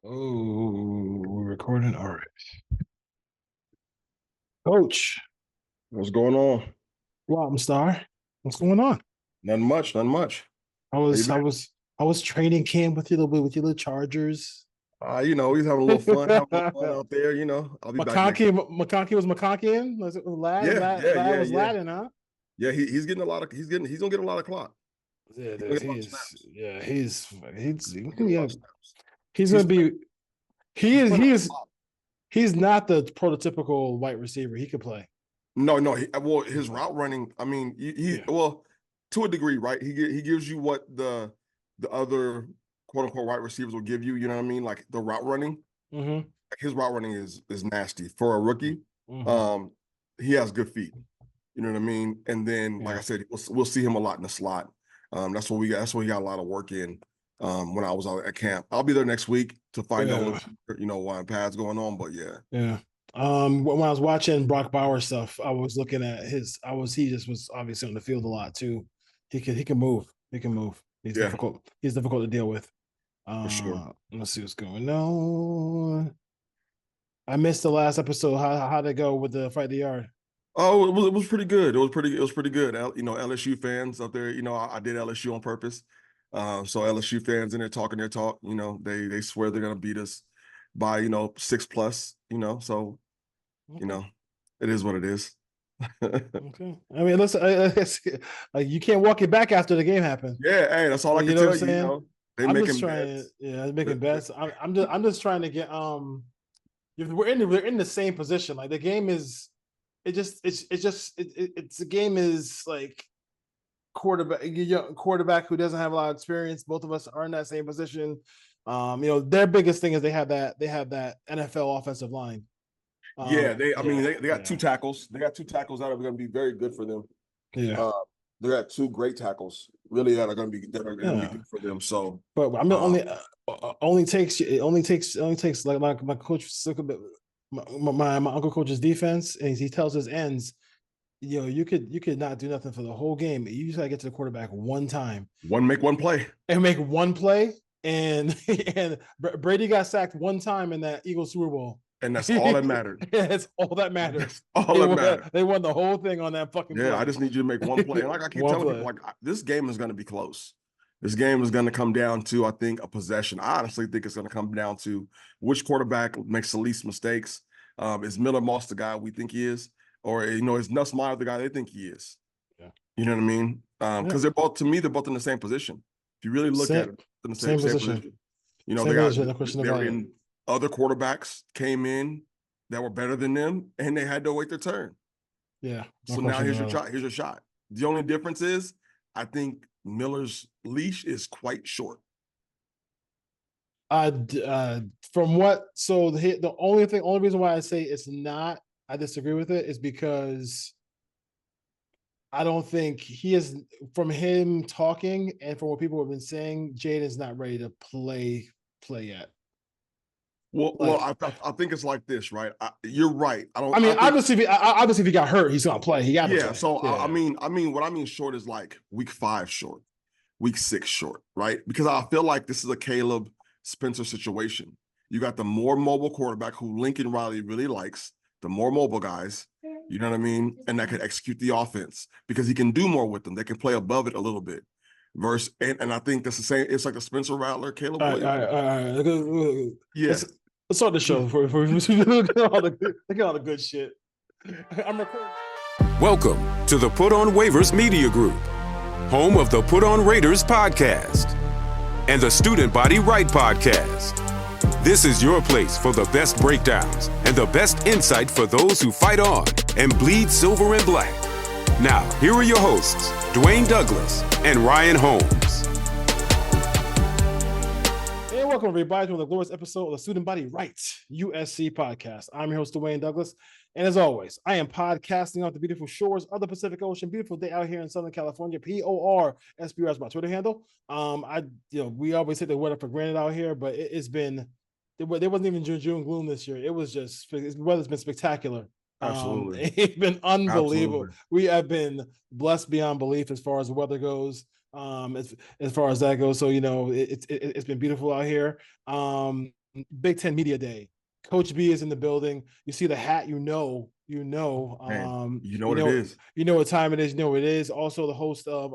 Oh, we're recording. All right. Coach, What's going on? welcome, Star. What's going on? Nothing much, nothing much. I How you was been? I was I was training camp with you a little bit with your little Chargers. He's having a little fun, having a little fun out there. I'll be back next. McConkey was McConkey. Was it Yeah, yeah, Lad yeah, was yeah, Latin, huh? yeah. He's getting a lot of. He's gonna get a lot of clock. Yeah, it He's gonna is. get a lot of snaps. Get a lot Yeah, of snaps. he's He's gonna playing. be he He's is playing he a is lot. he's not the prototypical white receiver. He could play. No, no. Well, He could his play. route running. I mean, Yeah. well, to a degree, right? He gives you what the other quote unquote wide receivers will give you. You know what I mean? Like the route running. Mm-hmm. Like his route running is nasty for a rookie. Mm-hmm. Um, he has good feet. You know what I mean? And then, like I Yeah. said, we'll see him a lot in the slot. That's what we got. That's what he got a lot of work in. When I was out at camp, I'll be there next week to find out Yeah. what why Pat's going on. But yeah, Yeah. When I was watching Brock Bauer stuff, I was looking at he just was obviously on the field a lot too. He can move. He can move. He's yeah, difficult. He's difficult to deal with. for sure. Let's see what's going on. I missed the last episode. How'd it go with the fight the yard? Oh, it was pretty good. It was pretty good. LSU fans up there. I did LSU on purpose. So LSU fans in there talking their talk. They swear they're gonna beat us by 6+. So you Okay. know it is what it is. Okay. I mean, listen, like you can't walk it back after the game happened. Yeah, hey, that's all I You can know what tell I'm you. saying? They I'm just making trying. bets. Yeah, I'm making bets. I'm just trying to get. We're in the same position. Like the game is, it's the game is like quarterback who doesn't have a lot of experience. Both of us are in that same position. Their biggest thing is they have that NFL offensive line. Yeah, I mean, Yeah, they got two yeah, tackles. They got two tackles that are going to be very good for them. yeah, Uh, they got two great tackles, really, that are going to be yeah. good for them. So, But I'm uh, only takes like my coach, my uncle coach's defense, and he tells his ends, you could not do nothing for the whole game. You just gotta get to the quarterback one time one play, and make one play. And and Brady got sacked one time in that Eagles Super Bowl. and that's all that mattered. That's all that mattered. That's all They that won, mattered. they won the whole thing on that fucking Yeah, I play. just need you to make one play. And like I keep One telling people, play. like this game is going to be close. This game is going to come down to, I think, a possession. I honestly think it's going to come down to which quarterback makes the least mistakes. Is Miller Moss the guy we think he is, or is Nussmeier the guy they think he is? Yeah. You know what I mean? Yeah. Because they're both in the same position. If you really look at Same it, in the same same same position. position. Same position, no question They're about it. in other quarterbacks came in that were better than them, and they had to wait their turn. Yeah, no So now question here's your about it. shot. Here's your shot. The only difference is, I think Miller's leash is quite short. From what the only reason why I say it's not, I disagree with it, is because I don't think he is, from him talking and from what people have been saying, Jaden's not ready to play yet. Well, Like, I think it's like this, right? You're right. I I don't. mean, I think obviously, if he got hurt, he's gonna play. He got to yeah. play. So I Yeah, mean, what I mean short is like week 5 short, week 6 short, right? Because I feel like this is a Caleb Spencer situation. You got the more mobile quarterback who Lincoln Riley really likes, the more mobile guys, you know what I mean? And that can execute the offense because he can do more with them. They can play above it a little bit. And I think that's the same. It's like the Spencer Rattler, Caleb all right, all Williams. right, all right. Yeah. Let's start the show. Look at all the good shit. I'm recording. Welcome to the Put on Waivers Media Group, home of the Put on Raiders podcast and the Student Body Right podcast. This is your place for the best breakdowns and the best insight for those who fight on and bleed silver and black. Now, here are your hosts, Dwayne Douglas and Ryan Holmes. And welcome everybody to the glorious episode of the Student Body Right USC podcast. I'm your host, Dwayne Douglas. And as always, I am podcasting off the beautiful shores of the Pacific Ocean. Beautiful day out here in Southern California. PORSBR is my Twitter handle. We always take the weather for granted out here, but it's been, there wasn't even June gloom this year. It was just, the weather's been spectacular. Absolutely. It's been unbelievable. Absolutely. We have been blessed beyond belief as far as the weather goes. As far as that goes, so it's been beautiful out here. Big Ten Media Day. Coach B is in the building. You see the hat, Man, you know what it is. You know what time it is. You know what it is. Also, the host of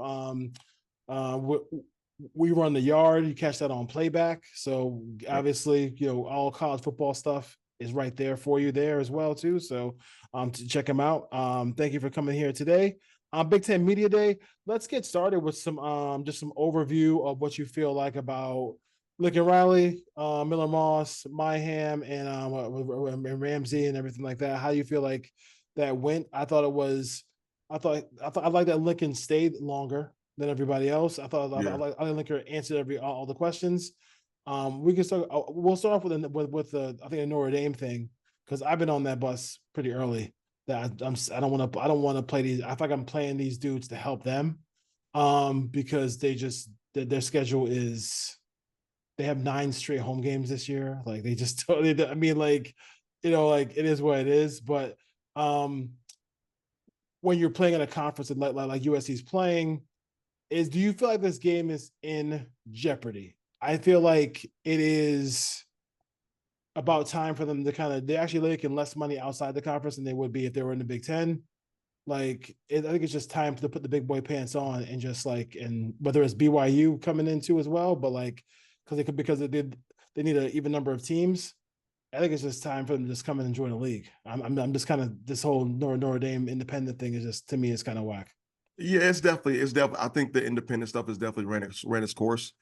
we run the yard. You catch that on playback. So obviously, all college football stuff is right there for you there as well too. So to check them out. Thank you for coming here today. Big Ten Media Day. Let's get started with some just some overview of what you feel like about Lincoln Riley, Miller Moss, Myham, and Ramsey and everything like that. How you feel like that went? I like that Lincoln stayed longer than everybody else. I like Lincoln answered all the questions. We can start. We'll start off with the I think the Notre Dame thing, because I've been on that bus pretty early. That I don't want to play these. I feel like I'm playing these dudes to help them, because their schedule is. They have 9 straight home games this year. Like they just, I mean, like, like it is what it is. But when you're playing in a conference like USC is playing, do you feel like this game is in jeopardy? I feel like it is about time for them to they're actually making less money outside the conference than they would be if they were in the Big Ten. Like, I think it's just time to put the big boy pants on and just and whether it's BYU coming in too as well, but because they need an even number of teams. I think it's just time for them to just come in and join the league. I'm just kind of, this whole Notre Dame independent thing is just, to me, it's kind of whack. Yeah, it's definitely. I think the independent stuff is definitely ran its course.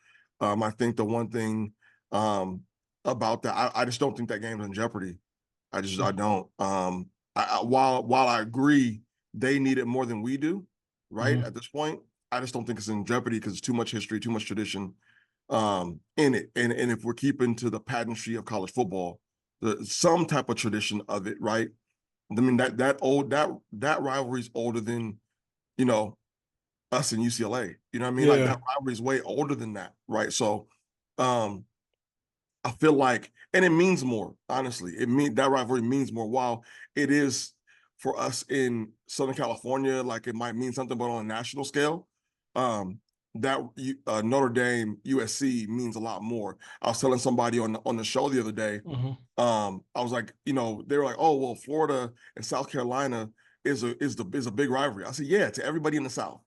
I think the one thing about that, I just don't think that game's in jeopardy. I don't. While I agree they need it more than we do, right? At this point, I just don't think it's in jeopardy because it's too much history, too much tradition in it. And if we're keeping to the pageantry of college football, some type of tradition of it, right? I mean, that rivalry is older than, us and UCLA. You know what I mean? Yeah. Like that rivalry is way older than that, right? So I feel like, and it means more, honestly. That rivalry means more. While it is for us in Southern California, like it might mean something, but on a national scale, that Notre Dame USC means a lot more. I was telling somebody on the show the other day. I was like, they were like, oh well, Florida and South Carolina is a big rivalry. I said, yeah, to everybody in the South.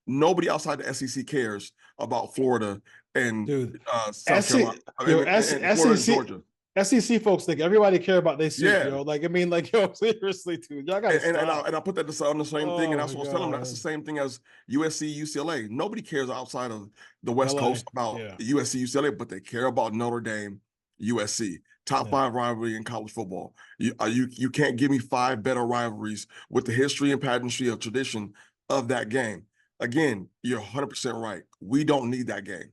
Nobody outside the SEC cares about Florida and South Carolina, and Florida and Georgia. SEC folks think everybody care about their suit, Like, I mean, like, seriously, dude, y'all gotta stop. And I put that on the same thing, and that's what I was telling them. That's the same thing as USC, UCLA. Nobody cares outside of the West Coast about USC, UCLA, but they care about Notre Dame, USC. Top 5 rivalry in college football. You can't give me 5 better rivalries with the history and pageantry of tradition of that game. Again, you're 100% right. We don't need that game.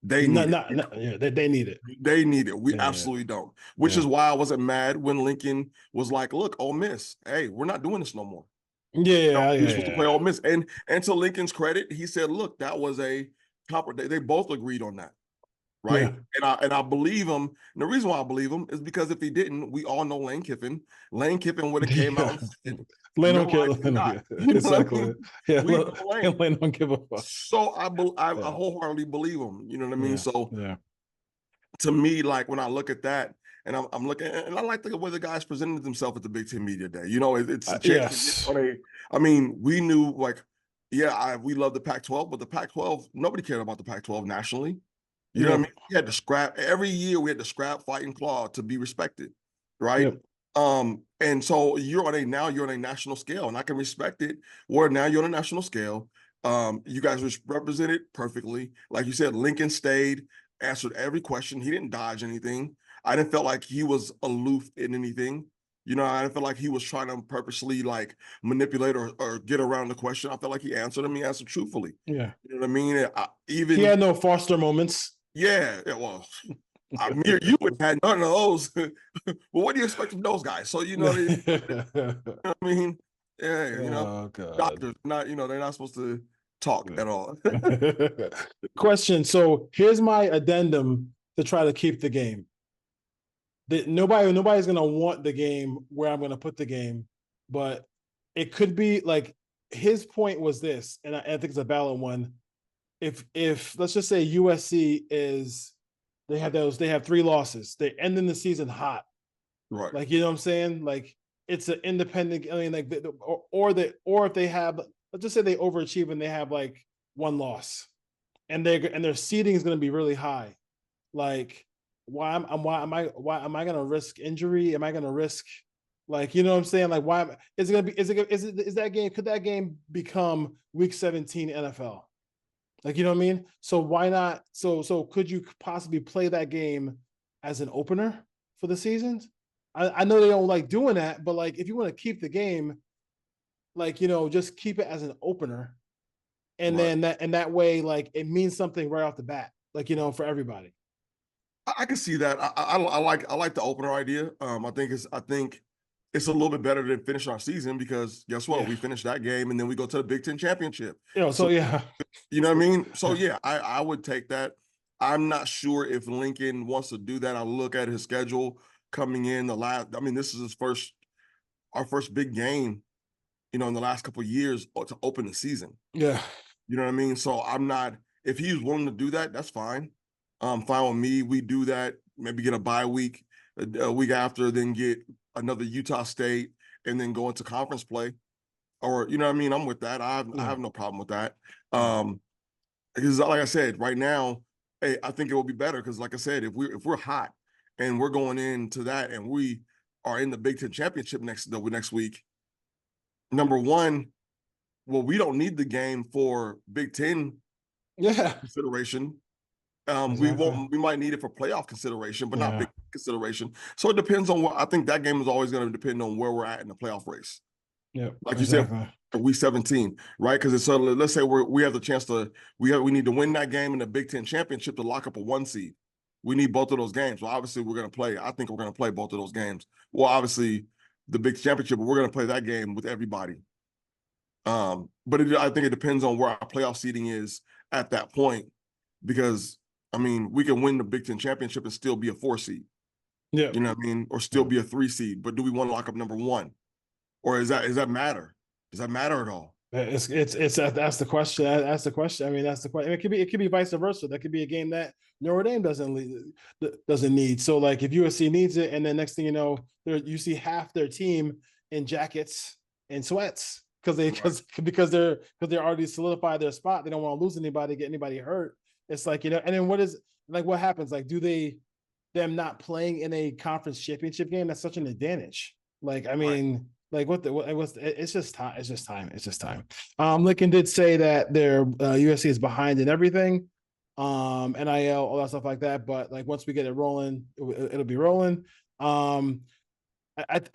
They need it. They need it. They need it. We absolutely don't. Which is why I wasn't mad when Lincoln was like, "Look, Ole Miss, hey, we're not doing this no more." You're supposed to play Ole Miss, and to Lincoln's credit, he said, "Look, that was a proper." They both agreed on that, right? Yeah. And I believe him. And the reason why I believe him is because if he didn't, we all know Lane Kiffin. Lane Kiffin would have came out and said, Lane don't care. Exactly. Yeah, Lane don't give a fuck. So I wholeheartedly believe him. You know what I mean? So to me, like when I look at that, and I'm looking, and I like the way the guys presented themselves at the Big Ten Media Day. It's a chance. I mean, we knew we love the Pac-12, but the Pac-12, nobody cared about the Pac-12 nationally. You know what I mean? We had to scrap every year. We had to scrap, fight, and claw to be respected, right? And so you're on a national scale, and I can respect it. Where now you're on a national scale. You guys were represented perfectly. Like you said, Lincoln stayed, answered every question. He didn't dodge anything. I didn't feel like he was aloof in anything. I didn't feel like he was trying to purposely manipulate or get around the question. I felt like he answered them. He answered truthfully. Yeah. You know what I mean? He had no Foster moments. Yeah. Well, you would have had none of those. Well, what do you expect from those guys? So, you know what I mean? Yeah, doctors, they're not supposed to talk at all. Question. So here's my addendum to try to keep the game. Nobody's going to want the game where I'm going to put the game, but it could be like his point was this, and I think it's a valid one. If let's just say USC is They have 3 losses. They're ending the season hot. Right. Like, you know what I'm saying? Like, it's an independent. I mean, like, or if they have, let's just say they overachieve and they have like 1 loss, and their seeding is going to be really high. Like, why am I going to risk injury? Am I going to risk, like, you know what I'm saying? Like, why is it going to be? Is that game? Could that game become Week 17 NFL? Like, you know what I mean? So why not? So could you possibly play that game as an opener for the season? I know they don't like doing that, but like, if you want to keep the game, like, you know, just keep it as an opener, and Right. then that way, like, it means something right off the bat, like, you know, for everybody. I can see that. I like the opener idea. I think it's a little bit better than finishing our season, because guess what? Yeah. We finish that game and then we go to the Big Ten championship. You know, so yeah. You know what I mean? So yeah, I would take that. I'm not sure if Lincoln wants to do that. I look at his schedule coming in this is our first big game, you know, in the last couple of years to open the season. Yeah. You know what I mean? So if he's willing to do that, that's fine. Fine with me. We do that, maybe get a bye week, a week after, then get another Utah State, and then go into conference play. Or, you know what I mean? I'm with that. I have no problem with that. Because like I said, right now, hey, I think it will be better, because like I said, if we're hot and we're going into that and we are in the Big Ten championship next week, number one, well, we don't need the game for Big Ten consideration. Exactly. We might need it for playoff consideration, but not big consideration. So it depends on I think that game is always going to depend on where we're at in the playoff race. Yeah. Like you said, week 17, right? Because it's let's say we have the chance to we need to win that game in the Big Ten championship to lock up a 1 seed. We need both of those games. Well, obviously we're going to play. I think we're going to play both of those games. Well, obviously the Big Championship, but we're going to play that game with everybody. But I think it depends on where our playoff seeding is at that point, because I mean, we can win the Big Ten championship and still be a 4 seed. Yeah. You know what I mean? Or still be a 3 seed. But do we want to lock up number 1? Or is that matter? Does that matter at all? It's that's the question. That's the question. I mean, that's the question. It could be vice versa. That could be a game that Notre Dame doesn't need. So like, if USC needs it, and then next thing you know, you see half their team in jackets and sweats because they're already solidified their spot. They don't want to lose anybody, get anybody hurt. It's like, you know, and then what happens? Like, them not playing in a conference championship game? That's such an advantage. Like, I mean, like it's just time. It's just time. Lincoln did say that their USC is behind in everything, NIL, all that stuff like that. But like, once we get it rolling, it'll be rolling. I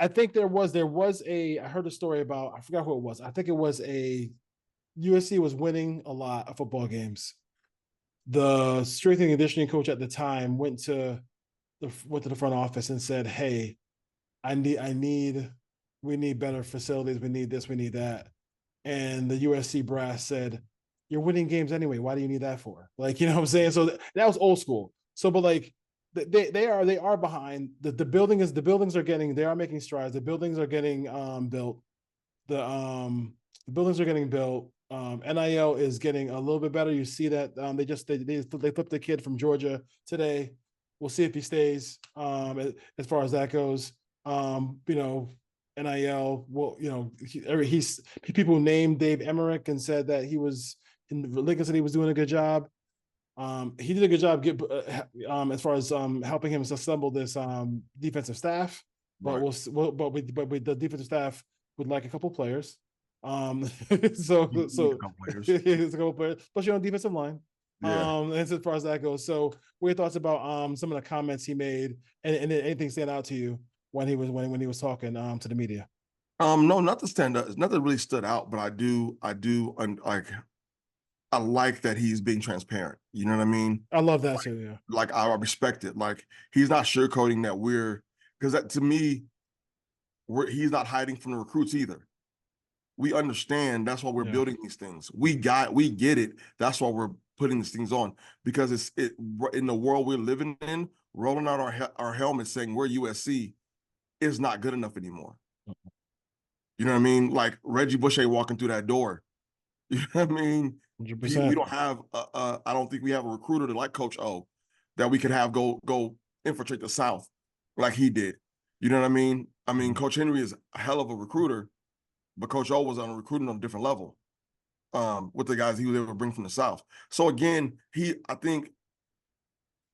think there was I heard a story about, I forgot who it was. I think it was USC was winning a lot of football games. The strength and conditioning coach at the time went to the front office and said, "Hey, we need better facilities. We need this, we need that." And the USC brass said, "You're winning games anyway. Why do you need that for?" Like, you know what I'm saying? So that was old school. So, but like, they are behind. The buildings are making strides. The buildings are getting built. The buildings are getting built. NIL is getting a little bit better. You see that they flipped the kid from Georgia today. We'll see if he stays. As far as that goes, you know, NIL. Well, you know, people named Dave Emmerich and said that Lincoln said he was doing a good job. He did a good job as far as helping him assemble this defensive staff. But with the defensive staff would like a couple players. So it's a couple players, especially on defensive line. And as far as that goes, so what are your thoughts about some of the comments he made, and anything stand out to you when he was talking to the media? No, nothing really stood out, but I like that he's being transparent. You know what I mean? I love that too. Yeah. Like, I respect it. Like, he's not sugarcoating that because that, to me, he's not hiding from the recruits either. We understand that's why we're building these things. We get it. That's why we're putting these things on, because in the world we're living in, rolling out our helmets saying we're USC is not good enough anymore. You know what I mean? Like, Reggie Bush ain't walking through that door. You know what I mean? 100%. We don't have I don't think we have a recruiter like Coach O. that we could have go infiltrate the South like he did. You know what I mean? I mean, Coach Henry is a hell of a recruiter, but Coach O was on a recruiting on a different level with the guys he was able to bring from the South. So again, I think,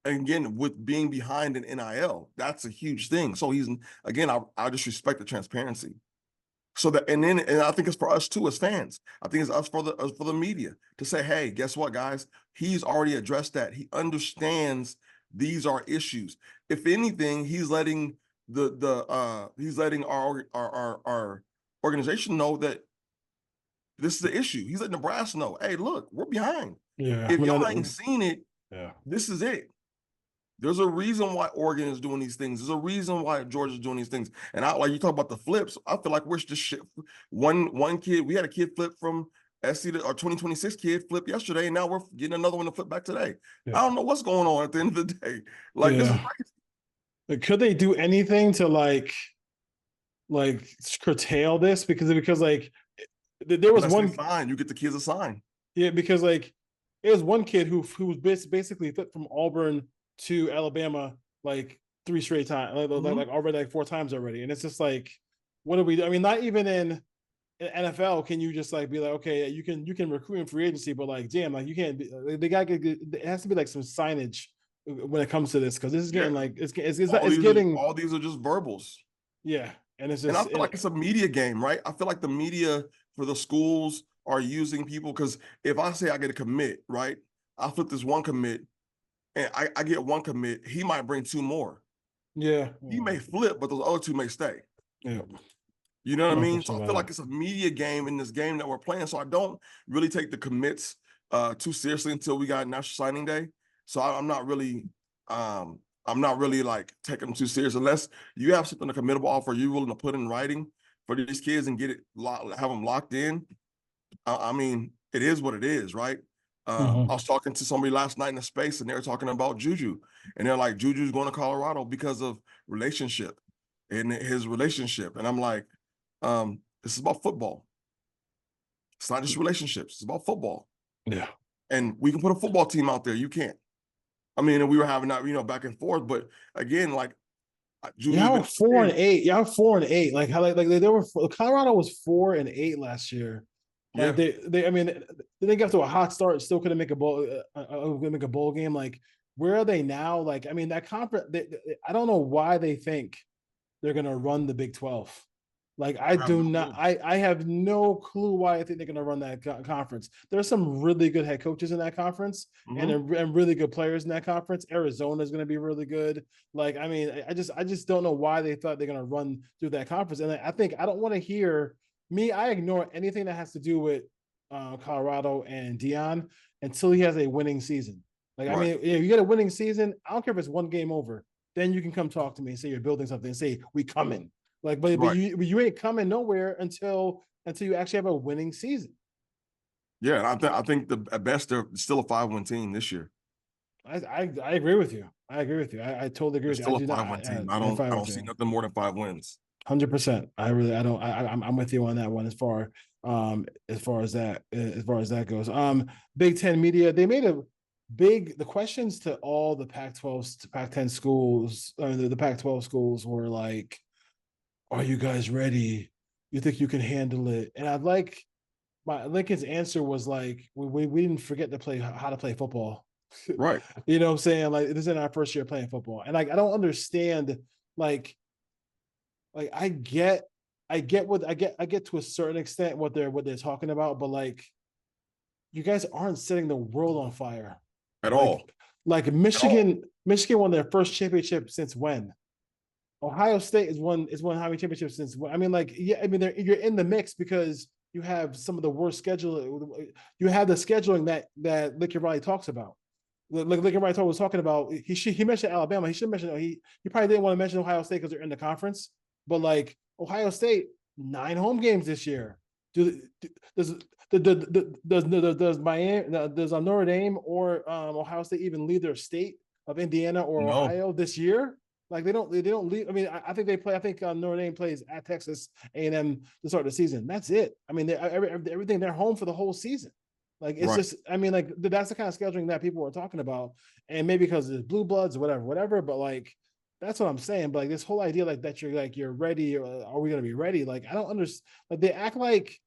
again, with being behind in NIL, that's a huge thing. So I just respect the transparency. So that, and I think it's for us too as fans. I think it's us for the media to say, hey, guess what, guys? He's already addressed that. He understands these are issues. If anything, he's letting our organization know that this is the issue. He's letting the brass know, hey, look, we're behind. Yeah. If y'all ain't seen it, yeah, this is it. There's a reason why Oregon is doing these things. There's a reason why Georgia's doing these things. And like you talk about the flips, I feel like we're just shit. One kid, we had a kid flip from SC to our 2026 kid flip yesterday, and now we're getting another one to flip back today. Yeah. I don't know what's going on at the end of the day. Like, this is crazy. Could they do anything to like curtail this? Because like there was one sign, you get the kids a sign. Yeah, because like it was one kid who was basically flipped from Auburn to Alabama like 3 straight times, like already like 4 times already. And it's just like, what do we do? I mean, not even in NFL can you just like be like, okay, you can recruit in free agency, but like, damn, like you can't be, they got it has to be like some signage when it comes to this, because this is getting like it's getting all these are just verbals. Yeah. And it's just, and I feel like it's a media game, right? I feel like the media for the schools are using people, because if I say I get a commit, right? I flip this one commit and I get one commit, he might bring 2 more. Yeah. He may flip, but those other 2 may stay. Yeah. You know what I mean? So I feel like it's a media game in this game that we're playing. So I don't really take the commits too seriously until we got National Signing Day. So I'm not really like taking them too serious unless you have something, a committable offer you're willing to put in writing for these kids and get it have them locked in. I mean, it is what it is, right? I was talking to somebody last night in the space, and they were talking about Juju, and they're like, Juju's going to Colorado because of relationship and his relationship. And I'm like, this is about football. It's not just relationships. It's about football. Yeah. And we can put a football team out there. You can't. I mean, and we were having that, back and forth, but again, like, y'all 4-8. Y'all 4-8. Like how they were. Colorado was 4-8 last year. Like they I mean, they got to a hot start, still couldn't make a bowl game. Like, where are they now? Like, I mean, that conference. I don't know why they think they're gonna run the Big 12. Like, I do not. I have no clue why I think they're gonna run that conference. There's some really good head coaches in that conference, and really good players in that conference. Arizona is gonna be really good. Like, I mean, I just don't know why they thought they're gonna run through that conference. And I think I don't want to hear. I ignore anything that has to do with Colorado and Deion until he has a winning season. Like, I mean, if you get a winning season, I don't care if it's 1 game over, then you can come talk to me and say you're building something and say, we coming. Like, but you ain't coming nowhere until you actually have a winning season. Yeah, and I think at best they're still a 5-win team this year. I agree with you. I totally agree with you. Still a 5-win team. I don't see nothing more than 5 wins. 100%. I'm with you on that one as far as that goes. Big Ten media, they made the questions to all the Pac-12 to Pac-10 schools, the Pac-12 schools were like, are you guys ready? You think you can handle it? And I'd like Lincoln's answer was like, we didn't forget to play how to play football. Right. You know what I'm saying? Like, this isn't our first year playing football. And like, I don't understand, like I get to a certain extent what they're talking about, but like, you guys aren't setting the world on fire at all. Like Michigan won their first championship since when? Ohio State has won how many championships since when? I mean, like, yeah, I mean, you're in the mix because you have some of the worst schedule. You have the scheduling that Lincoln Riley talks about. Like Lincoln Riley was talking about. He mentioned Alabama. He should mention. He probably didn't want to mention Ohio State because they're in the conference. But like, Ohio State, 9 home games this year. Does Notre Dame or Ohio State even leave their state of Indiana or Ohio this year? Like, they don't leave. I mean, I think they play. I think Notre Dame plays at Texas A&M to start the season. That's it. I mean, everything, they're home for the whole season. Like, it's just, I mean, like, that's the kind of scheduling that people are talking about. And maybe because it's blue bloods or whatever. But like, that's what I'm saying. But like, this whole idea, like, that you're ready, or are we going to be ready? Like, I don't understand. Like, they act like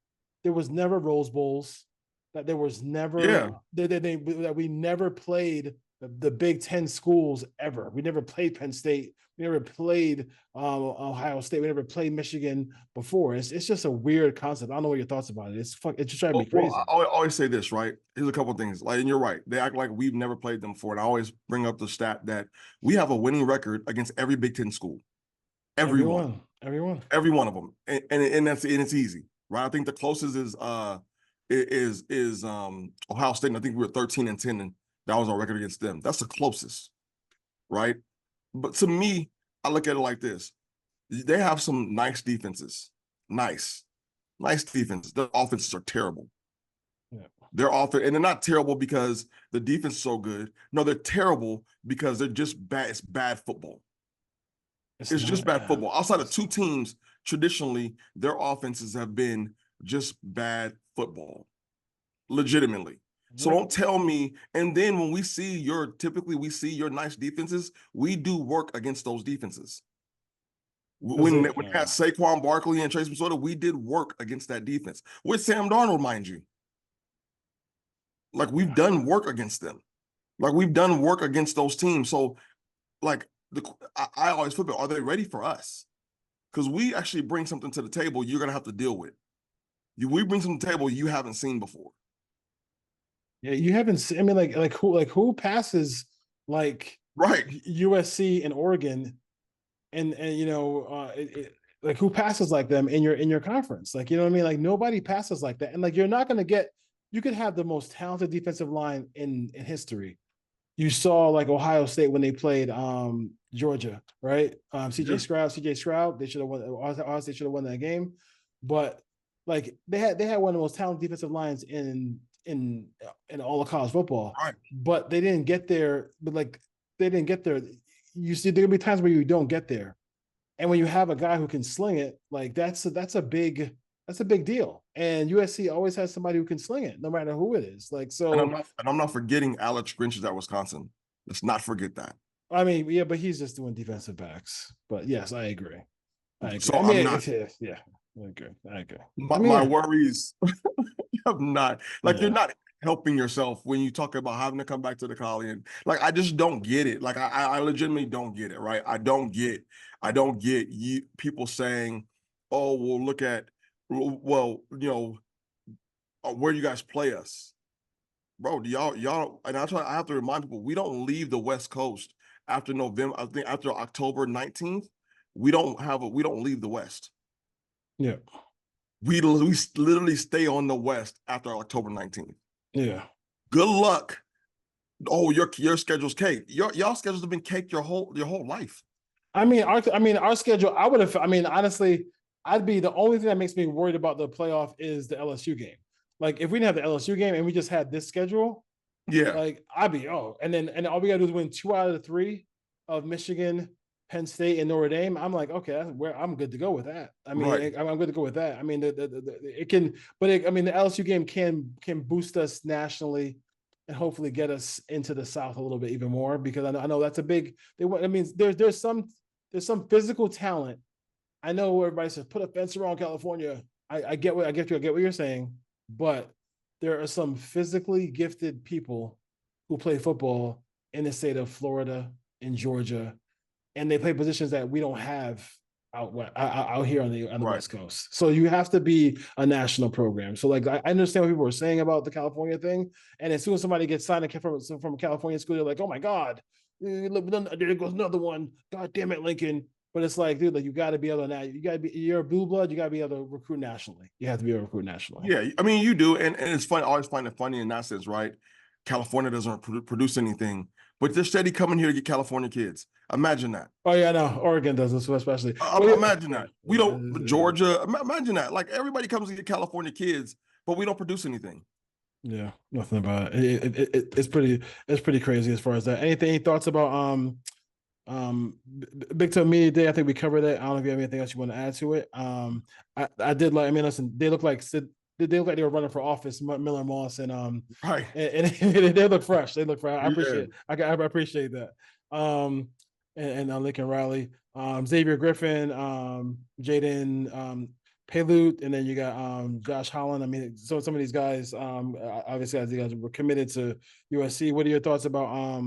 there was never Rose Bowls, that there was never, that we never played the Big Ten schools ever. We never played Penn State. We never played Ohio State. We never played Michigan before. It's just a weird concept. I don't know what your thoughts about it. It's just trying to be crazy. Well, I always say this, right? Here's a couple of things. Like, and you're right. They act like we've never played them before. And I always bring up the stat that we have a winning record against every Big Ten school. Every one of them. And it's easy, right? I think the closest is Ohio State. And I think we were 13-10, and that was our record against them. That's the closest, right? But to me, I look at it like this. They have some nice defenses. Nice defenses. Their offenses are terrible. Yeah. Their offense, and they're not terrible because the defense is so good. No, they're terrible because they're just bad. It's bad football. It's just bad football. Outside of two teams, traditionally, their offenses have been just bad football. Legitimately. So don't tell me. And then when we see your nice defenses, we do work against those defenses. When we had Saquon Barkley and Trace McSorley, we did work against that defense. With Sam Darnold, mind you. Like, we've done work against them. Like, we've done work against those teams. So, like, I always flip it. Are they ready for us? Because we actually bring something to the table you're going to have to deal with. We bring something to the table you haven't seen before. Yeah, you haven't seen. I mean, like who passes like USC and Oregon, and like, who passes like them in your conference? Like, you know what I mean? Like, nobody passes like that, and like, you're not going to get. You could have the most talented defensive line in history. You saw like Ohio State when they played Georgia, right? CJ Stroud. They should have won. Ohio State should have won that game, but like, they had one of the most talented defensive lines in all of college football, right? But they didn't get there. You see, there gonna be times where you don't get there, and when you have a guy who can sling it, like, that's a big deal. And USC always has somebody who can sling it, no matter who it is. Like, so, and I'm not forgetting Alex Grinch at Wisconsin. Let's not forget that. I mean, yeah, but he's just doing defensive backs. But yes, I agree. So I mean, I agree. My worries have not, like, you're not helping yourself when you talk about having to come back to the college. And like, I just don't get it. Like, I legitimately don't get it, right? I don't get you people saying, oh, well, look at, well, where you guys play us. Bro, y'all, and I have to remind people, we don't leave the West Coast after November. I think after October 19th, we don't leave the West. Yeah. We literally stay on the West after October 19th. Yeah. Good luck. Oh, your schedule's caked. Y'all schedules have been caked your whole life. I mean, our schedule, honestly, I'd be, the only thing that makes me worried about the playoff is the LSU game. Like, if we didn't have the LSU game and we just had this schedule, like, I'd be, and all we gotta do is win 2 out of the 3 of Michigan, Penn State, and Notre Dame. I'm like, okay, that's where I'm good to go with that. I mean, I'm good to go with that. I mean, the LSU game can boost us nationally and hopefully get us into the South a little bit even more, because I know that's a big. There's some physical talent. I know everybody says put a fence around California. I get what you're saying, but there are some physically gifted people who play football in the state of Florida and Georgia, and they play positions that we don't have out here on the West Coast. So you have to be a national program. So like, I understand what people are saying about the California thing, and as soon as somebody gets signed from a California school, they're like, oh my God, there goes another one. God damn it, Lincoln. But it's like, dude, like, you got to be able to, you're a blue blood, you got to be able to recruit nationally. You have to be able to recruit nationally. Yeah, I mean, you do. And it's funny, I always find it funny in that sense, right? California doesn't produce anything, but they're steady coming here to get California kids. Imagine that. Oh, yeah, no, Oregon does this, especially. Imagine that. We don't, Georgia, imagine that. Like, everybody comes to get California kids, but we don't produce anything. Yeah, nothing about it. It's pretty crazy as far as that. Any thoughts about Big 12 Media Day? I think we covered it. I don't know if you have anything else you want to add to it. I did like. I mean, listen, they look like they look like they were running for office, Miller Moss Right. and they look fresh. They look fresh. I Yeah. appreciate I appreciate that. And Lincoln Riley, Xavier Griffin, Jaden Palut, and then you got Josh Holland. I mean, so some of these guys, obviously, as you guys were committed to USC. What are your thoughts about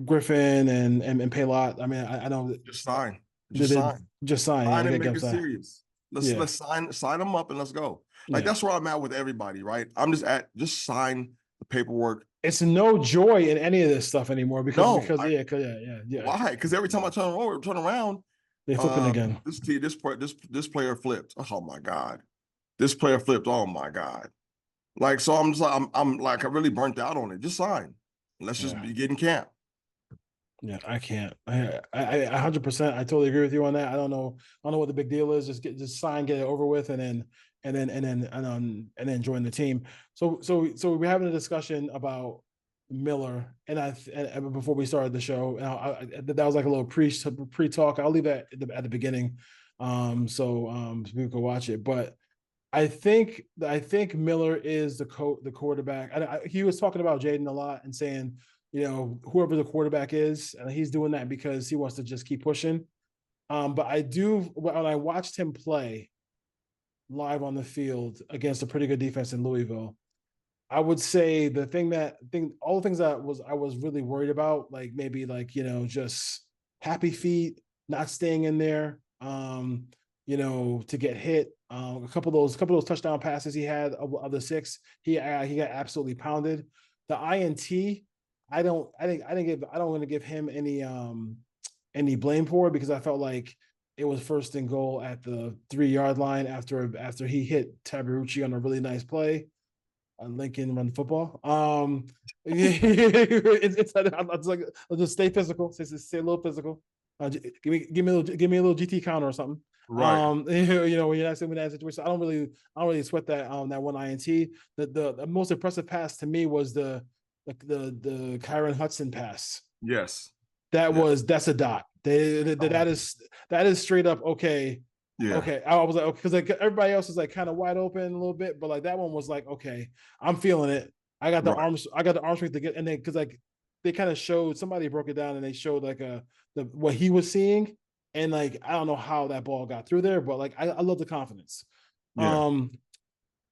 Griffin and Paylott? I mean, I know Just sign. just sign. Just sign. Sign Yeah, and make it serious. Let's sign them up and let's go. Like that's where I'm at with everybody, right? I'm just sign the paperwork. It's no joy in any of this stuff anymore because yeah. Why? Because every time I turn around, they flipping again. This player flipped. Oh my God. This player flipped. Oh my God. Like, so I'm just like, I'm like, I really burnt out on it. Just sign. Let's just get in camp. Yeah, I can't. I 100%. I totally agree with you on that. I don't know what the big deal is. Just sign, get it over with, and then join the team. So we're having a discussion about Miller, and before we started the show, and that was like a little pre-talk. I'll leave that at the beginning, so people can watch it. But I think Miller is the quarterback. He was talking about Jaden a lot and saying, whoever the quarterback is, and he's doing that because he wants to just keep pushing. But when I watched him play live on the field against a pretty good defense in Louisville, I would say all the things that I was really worried about, like maybe just happy feet, not staying in there, to get hit. A couple of those touchdown passes he had of the 6, he got absolutely pounded. The INT, I don't want to give him any blame for it because I felt like it was 1st and goal at the 3-yard line after he hit Tabarucci on a really nice play. Lincoln run football. It's like, I'll just stay physical. Stay a little physical. Give me a little GT counter or something. Right. When you're not in that situation, I don't really sweat that one INT. The most impressive pass to me was the Kyron Hudson pass. Yes. That's a dot. That is straight up okay. Yeah. Okay. I was like, because everybody else is like kind of wide open a little bit, but like that one was like, okay, I'm feeling it. I got the arms strength to get, and then because like they kind of showed, somebody broke it down and they showed like what he was seeing, and like I don't know how that ball got through there, but like I love the confidence. Yeah.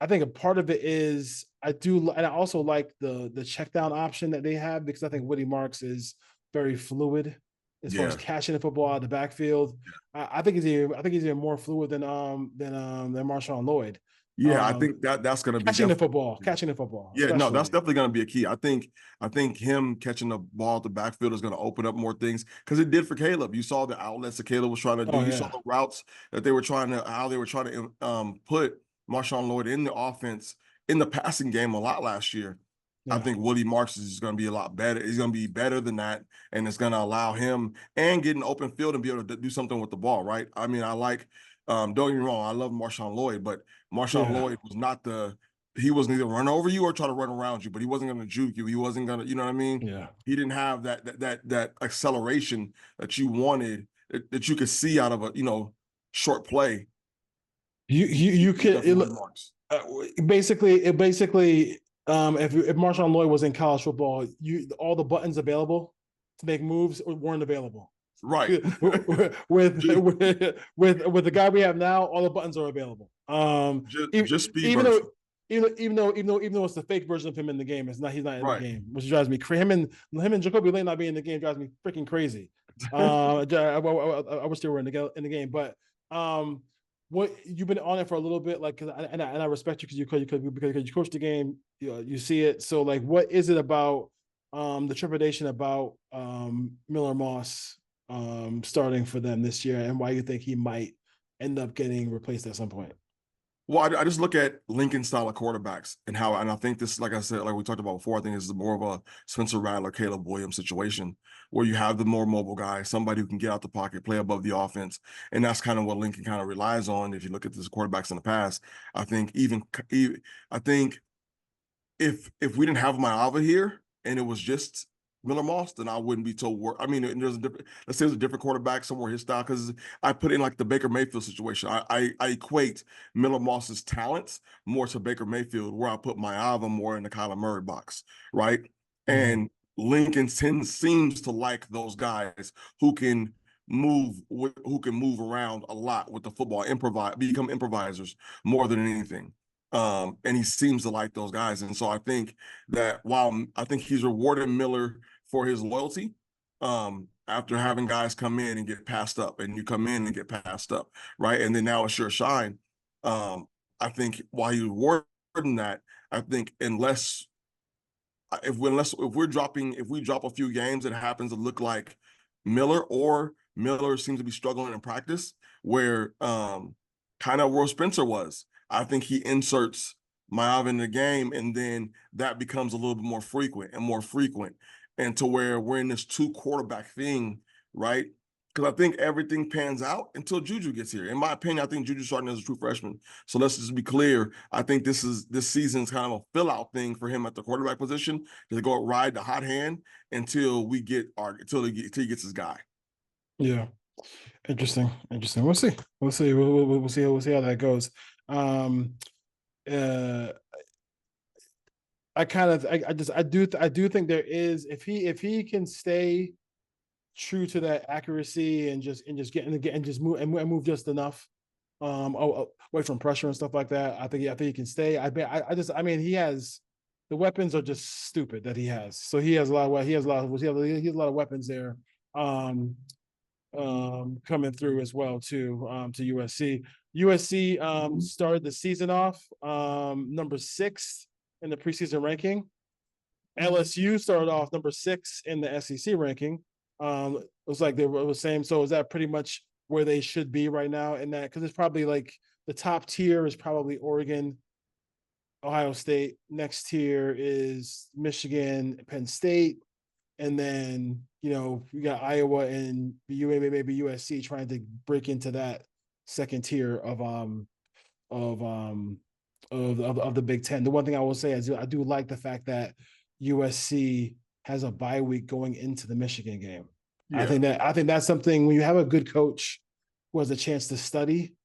I think a part of it is and I also like the check down option that they have because I think Woody Marks is very fluid as far as catching the football out of the backfield. I think he's even more fluid than Marshawn Lloyd. Yeah, I think that's going to be catching the football. Yeah, especially. No, that's definitely going to be a key. I think him catching the ball at the backfield is going to open up more things because it did for Caleb. You saw the outlets that Caleb was trying to do. You saw the routes that they were trying to put Marshawn Lloyd in the offense in the passing game a lot last year. Yeah. I think Woody Marks is going to be a lot better. He's going to be better than that, and it's going to allow him and get an open field and be able to do something with the ball, right? I mean, I like don't get me wrong, I love Marshawn Lloyd, but Marshawn Lloyd was he wasn't either run over you or try to run around you, but he wasn't going to juke you. He wasn't going to, you know what I mean? Yeah. He didn't have that acceleration that you wanted, that you could see out of a, short play. You could basically if Marshawn Lloyd was in college football, all the buttons available to make moves weren't available. Right. with the guy we have now, all the buttons are available. Just speed even though it's the fake version of him in the game, he's not in the game, which drives me crazy. Him and Jacoby Lane not being in the game drives me freaking crazy. I wish they were in the game, but what you've been on it for a little bit, like, and I respect you because you coach the game, you see it. So like, what is it about the trepidation about Miller Moss starting for them this year, and why you think he might end up getting replaced at some point? Well, I just look at Lincoln style of quarterbacks and I think this, like I said, like we talked about before, I think this is more of a Spencer Rattler, Caleb Williams situation where you have the more mobile guy, somebody who can get out the pocket, play above the offense. And that's kind of what Lincoln kind of relies on. If you look at these quarterbacks in the past, I think if we didn't have Maava here and it was just Miller Moss, then I wouldn't be told. I mean, there's a different. Let's say there's a different quarterback somewhere his style, because I put in like the Baker Mayfield situation. I equate Miller Moss's talents more to Baker Mayfield, where I put Maava more in the Kyler Murray box, right? And Lincoln seems to like those guys who can move around a lot with the football, become improvisers more than anything. And he seems to like those guys. And so I think that while I think he's rewarded Miller for his loyalty, after having guys come in and get passed up, and you come in and get passed up, right? And then now it's your shine. I think while he's rewarding that, I think if we drop a few games, it happens to look like Miller seems to be struggling in practice, where kind of where Spencer was. I think he inserts Maava in the game, and then that becomes a little bit more frequent, and to where we're in this 2-quarterback thing, right? Because I think everything pans out until Juju gets here. In my opinion, I think Juju's starting as a true freshman. So let's just be clear. I think this season's kind of a fill-out thing for him at the quarterback position, to go ride the hot hand until he gets his guy. Yeah. Interesting. We'll see. We'll see how that goes. I do think there is, if he can stay true to that accuracy and just move just enough away from pressure and stuff like that, I think he can stay. I mean, he has, the weapons are just stupid that he has. So he has a lot of weapons there coming through as well too, to USC. USC started the season off number 6 in the preseason ranking. LSU started off number 6 in the SEC ranking. It was like they were the same. So is that pretty much where they should be right now in that? Because it's probably like the top tier is probably Oregon, Ohio State. Next tier is Michigan, Penn State, and then we got Iowa and maybe USC trying to break into that second tier of the Big Ten. The one thing I will say is I do like the fact that USC has a bye week going into the Michigan game. Yeah. I think that's something, when you have a good coach who has a chance to study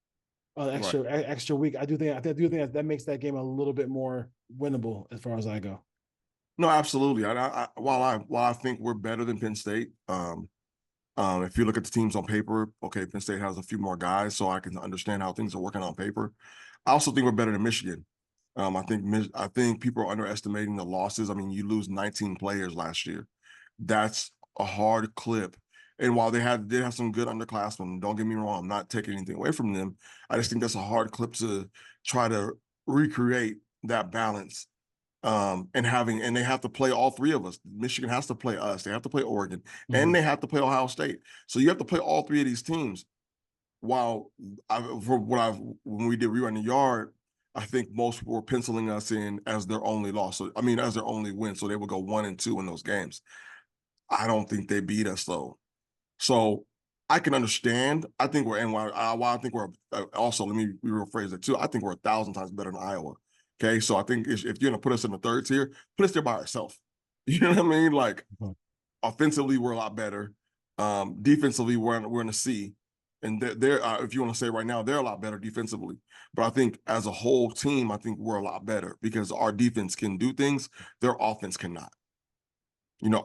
extra week. I do think that makes that game a little bit more winnable as far as I go. No, absolutely. While I think we're better than Penn State, if you look at the teams on paper, okay, Penn State has a few more guys, so I can understand how things are working on paper. I also think we're better than Michigan. I think people are underestimating the losses. I mean, you lose 19 players last year. That's a hard clip. And while they did have some good underclassmen, don't get me wrong, I'm not taking anything away from them. I just think that's a hard clip to try to recreate that balance. And they have to play all 3 of us. Michigan has to play us. They have to play Oregon, and they have to play Ohio State. So you have to play all 3 of these teams. When we did Rerun the Yard, I think most people were penciling us in as their only loss. So, as their only win. So they would go 1-2 in those games. I don't think they beat us though. So I can understand. I think we're also, let me rephrase it too. I think we're 1,000 times better than Iowa. Okay, so I think if you're gonna put us in the third tier, put us there by ourselves. You know what I mean? Like, offensively, we're a lot better. Defensively, we're in a C, and they're if you want to say right now, they're a lot better defensively. But I think as a whole team, I think we're a lot better because our defense can do things their offense cannot.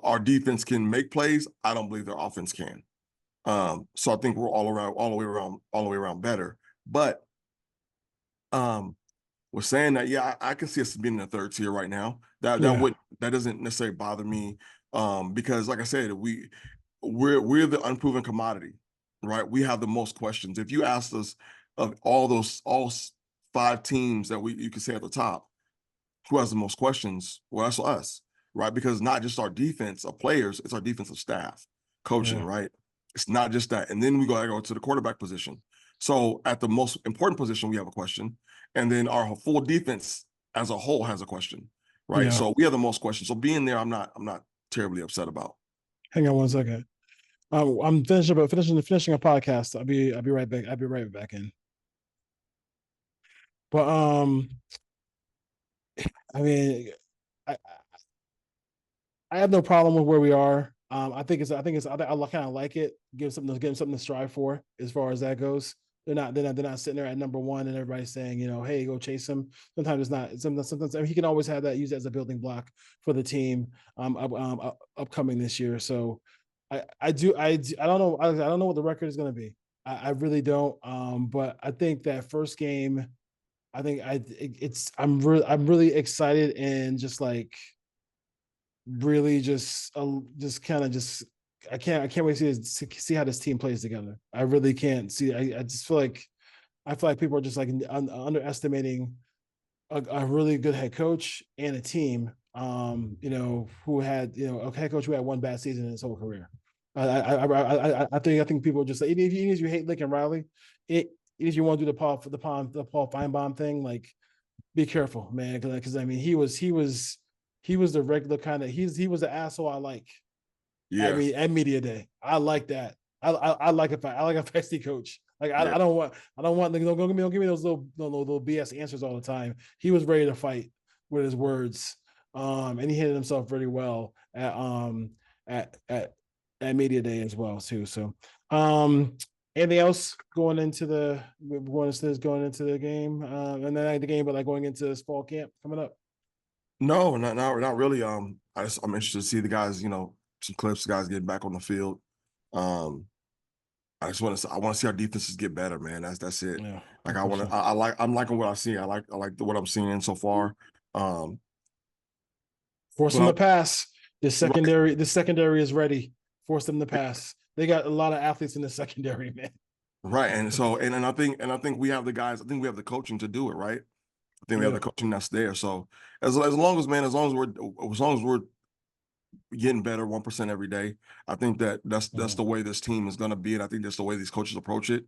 Our defense can make plays. I don't believe their offense can. So I think we're all the way around better. But we're saying that, yeah, I can see us being in the third tier right now. That doesn't necessarily bother me, because, like I said, we're the unproven commodity, right? We have the most questions. If you asked us of all 5 teams that you could say at the top, who has the most questions? Well, that's us, right? Because not just our defense of players, it's our defensive staff, coaching, right? It's not just that. And then we go to the quarterback position. So at the most important position, we have a question. And then our full defense as a whole has a question, right? Yeah. So we have the most questions. So being there, I'm not terribly upset about. Hang on one second. I'm finishing a podcast. I'll be right back. I'll be right back in. But I mean, I have no problem with where we are. I kind of like it. Give them something to strive for as far as that goes. They're not sitting there at number one and everybody's saying, hey, go chase him. Sometimes it's not. Sometimes I mean, he can always have that used as a building block for the team upcoming this year. So I don't know. I don't know what the record is going to be. I really don't. But I think that first game, I'm really excited and just like really just kind of just I can't wait to see how this team plays together. I really can't see. I just feel like people are just like underestimating a really good head coach and a team. Who had a head coach who had one bad season in his whole career. I think people are just like, even if you hate Lincoln Riley, even if you want to do the Paul Feinbaum thing, like be careful, man, because I mean he was the regular kind of he was the asshole I like. Yeah. At media day, I like that. I like a feisty coach. Like I don't want don't give me those little BS answers all the time. He was ready to fight with his words, and he handled himself really well at media day as well too. So, anything else going into the game, and then the game, but like going into this fall camp coming up? No, not really. I'm interested to see the guys. Some clips, guys getting back on the field. I want to see our defenses get better, man. That's it. Yeah, like I'm liking what I see. I like what I'm seeing so far. Force them to pass. The secondary is ready. Force them to pass. They got a lot of athletes in the secondary, man. Right, and so and I think we have the guys. I think we have the coaching to do it. Right. I think we have the coaching that's there. So as long as we're getting better 1% every day, I think that's the way this team is going to be, and I think that's the way these coaches approach it.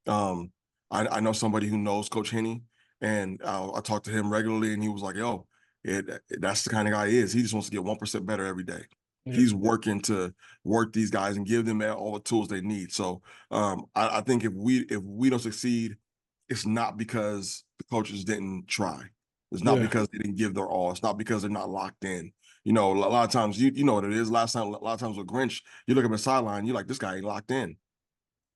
I know somebody who knows Coach Henney, and I talk to him regularly, and he was like, "Yo, that's the kind of guy he is. He just wants to get 1% better every day. Yeah. He's working to work these guys and give them all the tools they need." So I think if we don't succeed, it's not because the coaches didn't try. It's not because they didn't give their all. It's not because they're not locked in. A lot of times, you know what it is. A lot of times with Grinch, you look at the sideline, you're like, this guy ain't locked in.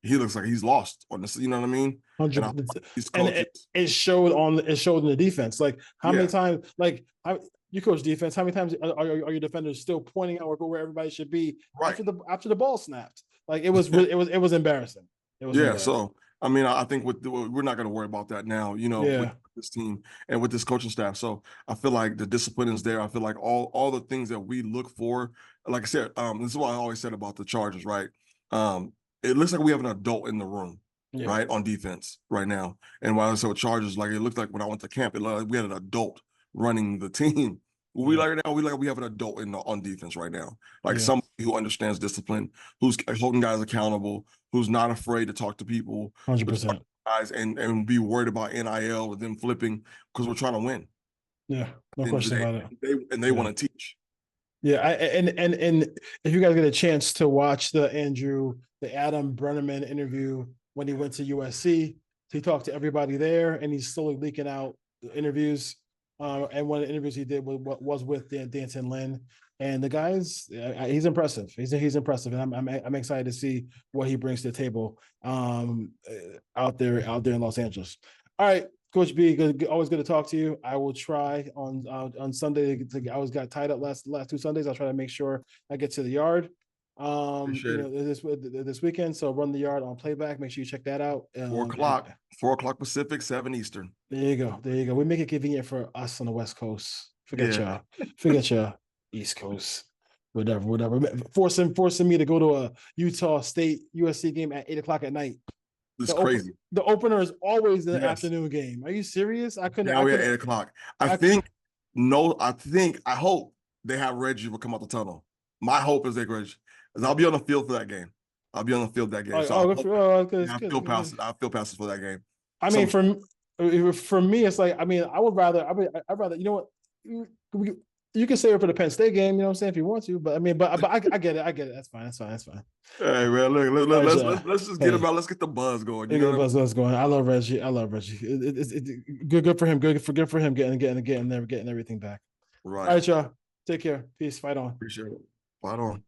He looks like he's lost on this. You know what I mean? 100%. And it showed in the defense. Like how many times, you coach defense, how many times are your defenders still pointing out where everybody should be after the ball snapped? Like it was embarrassing. Embarrassing. So I mean, I think we're not going to worry about that now, with this team and with this coaching staff. So I feel like the discipline is there. I feel like all the things that we look for, like I said, this is what I always said about the Chargers, right? It looks like we have an adult in the room, right, on defense right now. And while I said with Chargers, like it looked like when I went to camp, it looked like we had an adult running the team. We have an adult on defense right now, like somebody who understands discipline, who's holding guys accountable, who's not afraid to talk to people, 100%, guys, and be worried about NIL with them flipping because we're trying to win. Yeah, no question about it. They want to teach. Yeah, and if you guys get a chance to watch the Adam Brenneman interview when he went to USC, he talked to everybody there, and he's slowly leaking out interviews. And one of the interviews he did was with Danton Lynn, and the guys, he's impressive. He's impressive, and I'm excited to see what he brings to the table out there in Los Angeles. All right, Coach B, always good to talk to you. I will try on Sunday. I always got tied up last 2 Sundays. I'll try to make sure I get to the yard. This weekend. So run the yard on playback. Make sure you check that out. 4 o'clock Pacific, 7 Eastern. There you go. We make it convenient for us on the West Coast. Forget y'all East Coast. Whatever. Forcing me to go to a Utah State USC game at 8:00 at night. It's crazy. The opener is always the afternoon game. Are you serious? I couldn't. Now we're at 8:00. I hope they have Reggie will come out the tunnel. My hope is they Reggie. I'll be on the field for that game. I feel passes for that game. I mean, for me, it's like, I mean, I'd rather, you know what, you can save it for the Penn State game, you know what I'm saying, if you want to, but I mean, but I get it. That's fine. Hey man, look, let's just get let's get the buzz going. Buzz going. I love Reggie. It's good for him. Good for him getting everything back. Right. All right, y'all. Take care. Peace. Fight on. Appreciate it. Fight on.